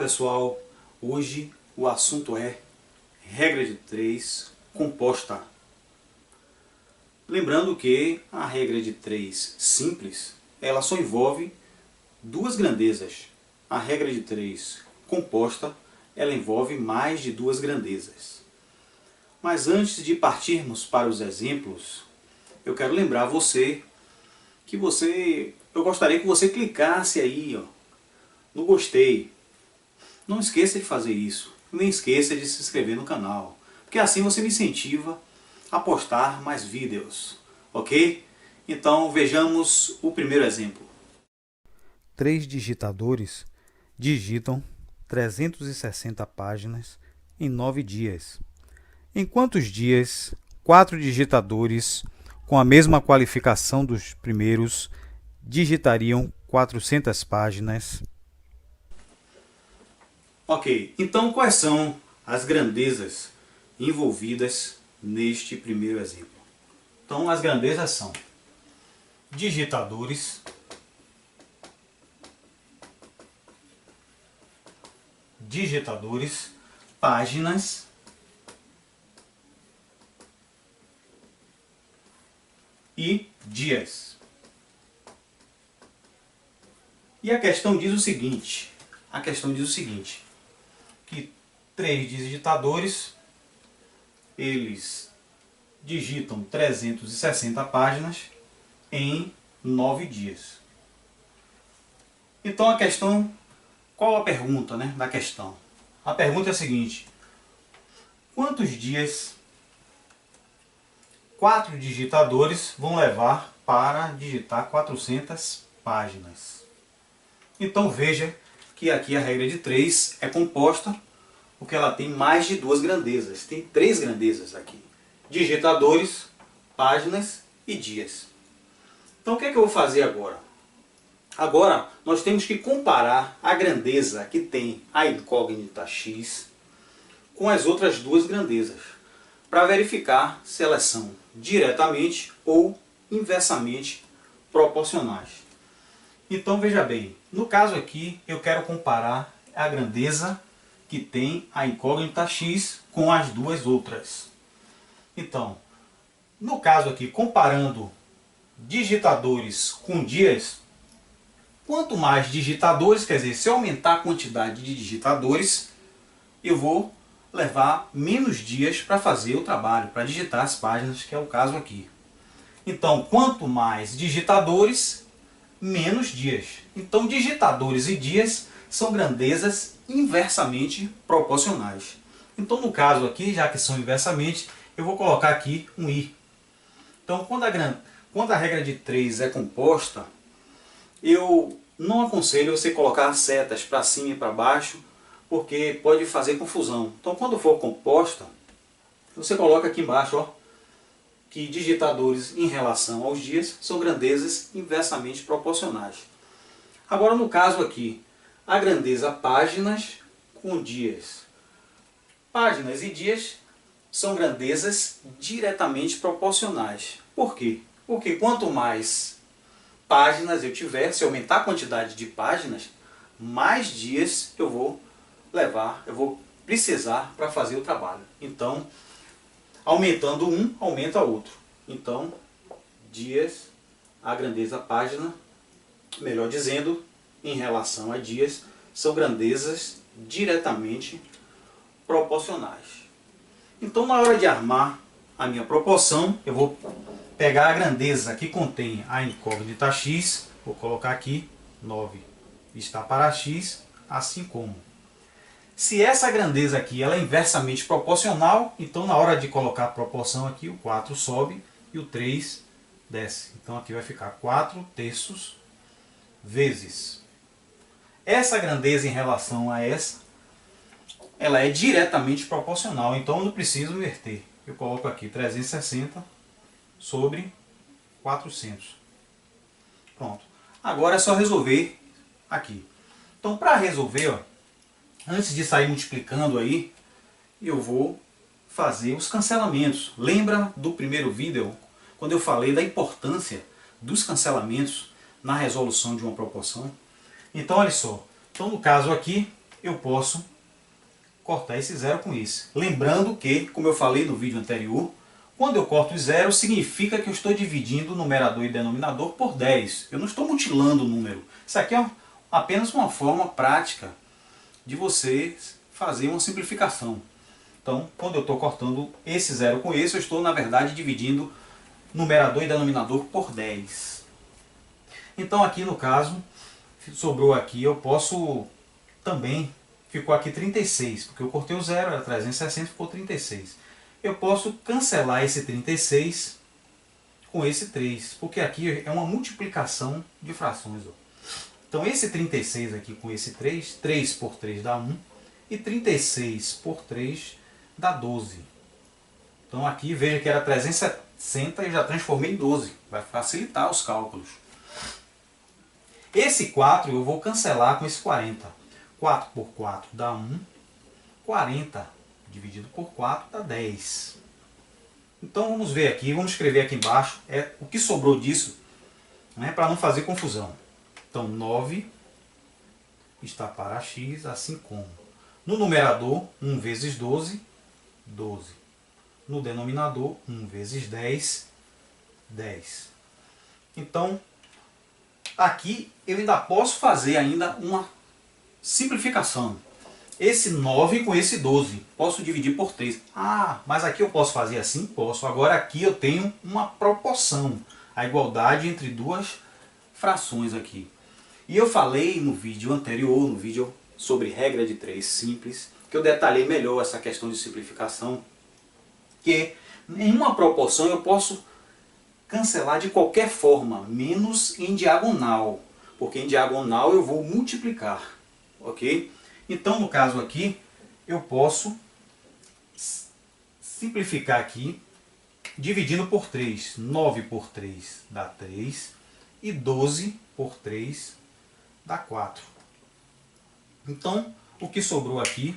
pessoal, hoje o assunto é regra de 3 composta. Lembrando que a regra de 3 simples, ela só envolve duas grandezas. A regra de 3 composta, ela envolve mais de duas grandezas. Mas antes de partirmos para os exemplos, eu quero lembrar você que eu gostaria que você clicasse aí no gostei. Não esqueça de fazer isso, nem esqueça de se inscrever no canal, porque assim você me incentiva a postar mais vídeos, ok? Então vejamos o primeiro exemplo. 3 digitadores digitam 360 páginas em 9 dias. Em quantos dias 4 digitadores com a mesma qualificação dos primeiros digitariam 400 páginas? Ok, então quais são as grandezas envolvidas neste primeiro exemplo? Então as grandezas são digitadores, páginas e dias. E a questão diz o seguinte, que 3 digitadores, eles digitam 360 páginas em 9 dias. Então a questão, qual a pergunta, da questão? A pergunta é a seguinte: quantos dias 4 digitadores vão levar para digitar 400 páginas? Então veja que aqui a regra de 3 é composta porque ela tem mais de duas grandezas. Tem 3 grandezas aqui: digitadores, páginas e dias. Então o que é que eu vou fazer agora? Agora nós temos que comparar a grandeza que tem a incógnita x com as outras duas grandezas, para verificar se elas são diretamente ou inversamente proporcionais. Então veja bem, no caso aqui eu quero comparar a grandeza que tem a incógnita x com as duas outras. Então, no caso aqui, comparando digitadores com dias, quanto mais digitadores, quer dizer, se eu aumentar a quantidade de digitadores, eu vou levar menos dias para fazer o trabalho, para digitar as páginas, que é o caso aqui. Então, quanto mais digitadores, menos dias. Então, digitadores e dias são grandezas inversamente proporcionais. Então, no caso aqui, já que são inversamente, eu vou colocar aqui um i. Então, quando a regra de 3 é composta, eu não aconselho você colocar setas para cima e para baixo, porque pode fazer confusão. Então, quando for composta, você coloca aqui embaixo, que digitadores em relação aos dias são grandezas inversamente proporcionais. Agora, no caso aqui, a grandeza páginas com dias. Páginas e dias são grandezas diretamente proporcionais. Por quê? Porque quanto mais páginas eu tiver, se aumentar a quantidade de páginas, mais dias eu vou levar, eu vou precisar para fazer o trabalho. Então, aumentando um, aumenta outro. Então, dias, a grandeza página, melhor dizendo, em relação a dias, são grandezas diretamente proporcionais. Então, na hora de armar a minha proporção, eu vou pegar a grandeza que contém a incógnita x, vou colocar aqui 9, está para x, assim como. Se essa grandeza aqui ela é inversamente proporcional, então na hora de colocar a proporção aqui, o 4 sobe e o 3 desce. Então aqui vai ficar 4 terços vezes. Essa grandeza em relação a essa, ela é diretamente proporcional, então eu não preciso inverter. Eu coloco aqui 360 sobre 400. Pronto. Agora é só resolver aqui. Então, para resolver, antes de sair multiplicando aí, eu vou fazer os cancelamentos. Lembra do primeiro vídeo, quando eu falei da importância dos cancelamentos na resolução de uma proporção? Então, olha só. Então, no caso aqui, eu posso cortar esse zero com esse. Lembrando que, como eu falei no vídeo anterior, quando eu corto o zero, significa que eu estou dividindo o numerador e denominador por 10. Eu não estou mutilando o número. Isso aqui é apenas uma forma prática de você fazer uma simplificação. Então, quando eu estou cortando esse zero com esse, eu estou, na verdade, dividindo numerador e denominador por 10. Então, aqui no caso, sobrou aqui, eu posso também, ficou aqui 36, porque eu cortei o zero, era 360, ficou 36. Eu posso cancelar esse 36 com esse 3, porque aqui é uma multiplicação de frações. Ó. Então, esse 36 aqui com esse 3, 3 por 3 dá 1, e 36 por 3 dá 12. Então aqui veja que era 360 e já transformei em 12. Vai facilitar os cálculos. Esse 4 eu vou cancelar com esse 40. 4 por 4 dá 1. 40 dividido por 4 dá 10. Então vamos ver aqui, vamos escrever aqui embaixo o que sobrou disso, né, para não fazer confusão. Então 9 está para x, assim como no numerador 1 vezes 12, 12. No denominador 1 vezes 10, 10. Então, aqui eu ainda posso fazer ainda uma simplificação. Esse 9 com esse 12, posso dividir por 3. Ah, mas aqui eu posso fazer assim? Posso. Agora aqui eu tenho uma proporção, a igualdade entre duas frações aqui. E eu falei no vídeo anterior, no vídeo sobre regra de 3 simples, que eu detalhei melhor essa questão de simplificação, que em uma proporção eu posso cancelar de qualquer forma, menos em diagonal, porque em diagonal eu vou multiplicar, ok? Então no caso aqui, eu posso simplificar aqui, dividindo por 3. 9 por 3 dá 3, e 12 por 3 dá 4. Então, o que sobrou aqui,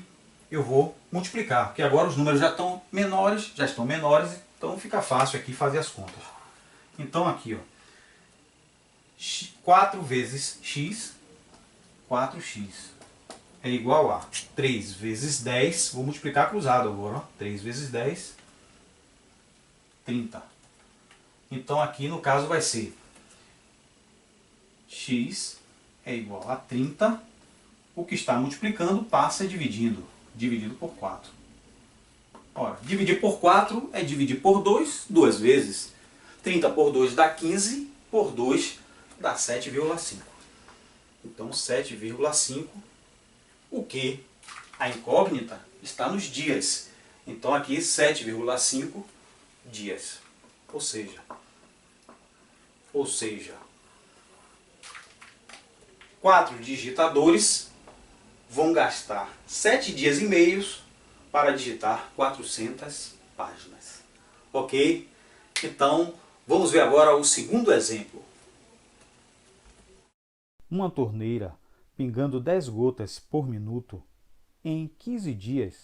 eu vou multiplicar, porque agora os números já estão menores, então fica fácil aqui fazer as contas. Então aqui, ó, 4 vezes x, 4x, é igual a 3 vezes 10, vou multiplicar cruzado agora, ó, 3 vezes 10, 30. Então aqui no caso vai ser x é igual a 30, o que está multiplicando passa dividindo por 4. Ora, dividir por 4 é dividir por 2, duas vezes. 30 por 2 dá 15, por 2 dá 7,5. Então 7,5, o que a incógnita está nos dias. Então aqui 7,5 dias. Ou seja, 4 digitadores vão gastar 7 dias e meios para digitar 400 páginas. Ok? Então, vamos ver agora o segundo exemplo. Uma torneira pingando 10 gotas por minuto em 15 dias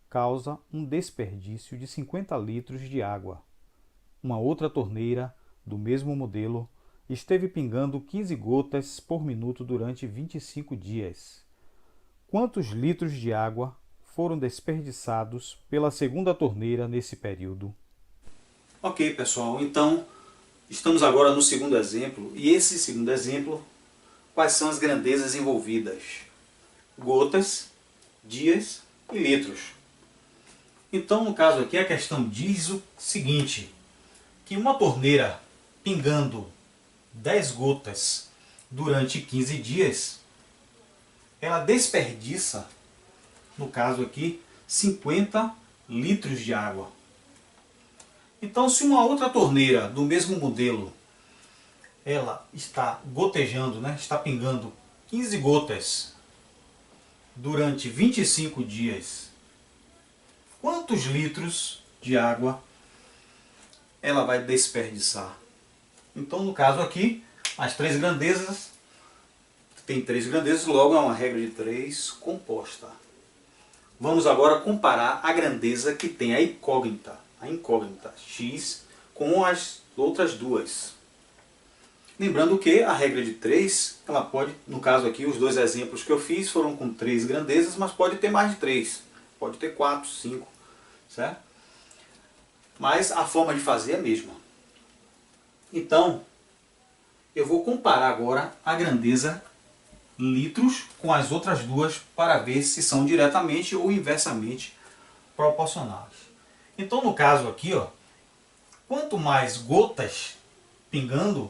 causa um desperdício de 50 litros de água. Uma outra torneira do mesmo modelo esteve pingando 15 gotas por minuto durante 25 dias. Quantos litros de água foram desperdiçados pela segunda torneira nesse período? Ok, pessoal, então estamos agora no segundo exemplo, e esse segundo exemplo, quais são as grandezas envolvidas? Gotas, dias e litros. Então, no caso aqui, a questão diz o seguinte, que uma torneira pingando 10 gotas durante 15 dias, ela desperdiça, no caso aqui, 50 litros de água. Então, se uma outra torneira do mesmo modelo, ela está gotejando, né, está pingando 15 gotas durante 25 dias, quantos litros de água ela vai desperdiçar? Então, no caso aqui, as três grandezas, tem 3 grandezas, logo é uma regra de 3 composta. Vamos agora comparar a grandeza que tem a incógnita x, com as outras duas. Lembrando que a regra de 3, ela pode, no caso aqui, os dois exemplos que eu fiz foram com 3 grandezas, mas pode ter mais de 3. Pode ter 4, 5, certo? Mas a forma de fazer é a mesma. Então, eu vou comparar agora a grandeza litros com as outras duas para ver se são diretamente ou inversamente proporcionais. Então, no caso aqui, ó, quanto mais gotas pingando,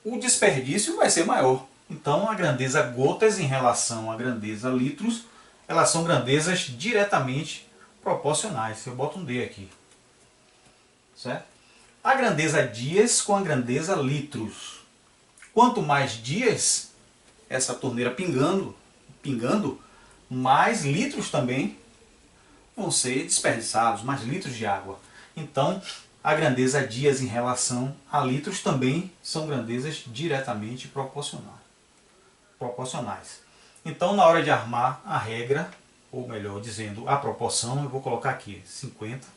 o desperdício vai ser maior. Então, a grandeza gotas em relação à grandeza litros, elas são grandezas diretamente proporcionais. Eu boto um D aqui. Certo? A grandeza dias com a grandeza litros. Quanto mais dias essa torneira pingando, mais litros também vão ser desperdiçados, mais litros de água. Então, a grandeza dias em relação a litros também são grandezas diretamente proporcionais. Então, na hora de armar a regra, ou melhor dizendo, a proporção, eu vou colocar aqui 50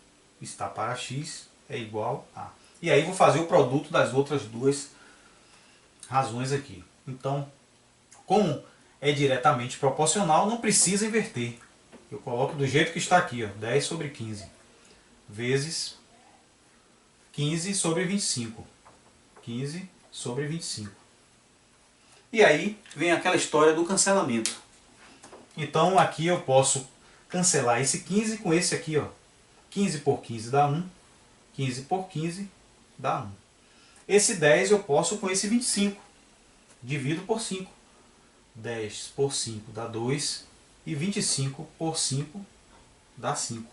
está para x é igual a. E aí vou fazer o produto das outras duas razões aqui. Então, como é diretamente proporcional, não precisa inverter. Eu coloco do jeito que está aqui, ó, 10 sobre 15, vezes 15 sobre 25. 15 sobre 25. E aí vem aquela história do cancelamento. Então aqui eu posso cancelar esse 15 com esse aqui, ó. 15 por 15 dá 1. 15 por 15 dá 1. Esse 10 eu posso com esse 25. Divido por 5. 10 por 5 dá 2. E 25 por 5 dá 5.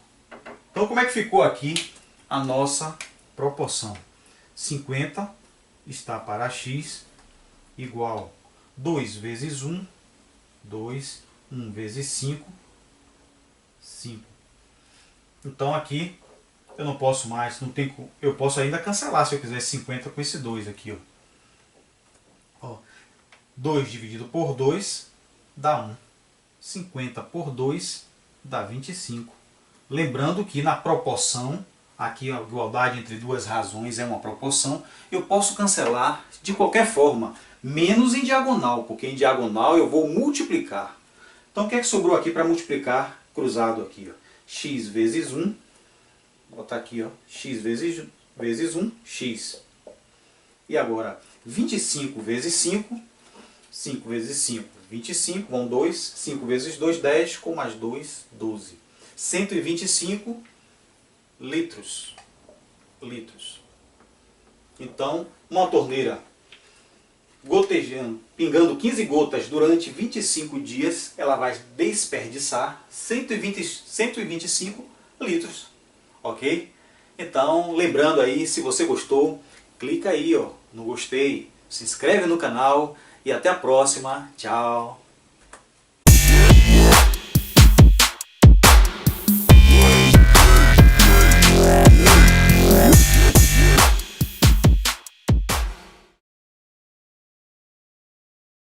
Então como é que ficou aqui a nossa proporção? 50 está para x igual 2 vezes 1. 2. 1 vezes 5. 5. Então aqui eu não posso mais, eu posso ainda cancelar se eu quiser 50 com esse 2 aqui. Ó. 2 dividido por 2 dá 1. 50 por 2 dá 25. Lembrando que na proporção, aqui a igualdade entre duas razões é uma proporção, eu posso cancelar de qualquer forma, menos em diagonal, porque em diagonal eu vou multiplicar. Então o que é que sobrou aqui para multiplicar cruzado aqui? Ó? X vezes 1, vou botar aqui, ó, x vezes 1, x. E agora 25 vezes 5, 5 vezes 5, 25, vão 2, 5 vezes 2, 10, com mais 2, 12. 125 litros. Então, uma torneira gotejando, pingando 15 gotas durante 25 dias, ela vai desperdiçar 125 litros. Ok? Então, lembrando aí, se você gostou, clica aí ó, no gostei, se inscreve no canal e até a próxima. Tchau!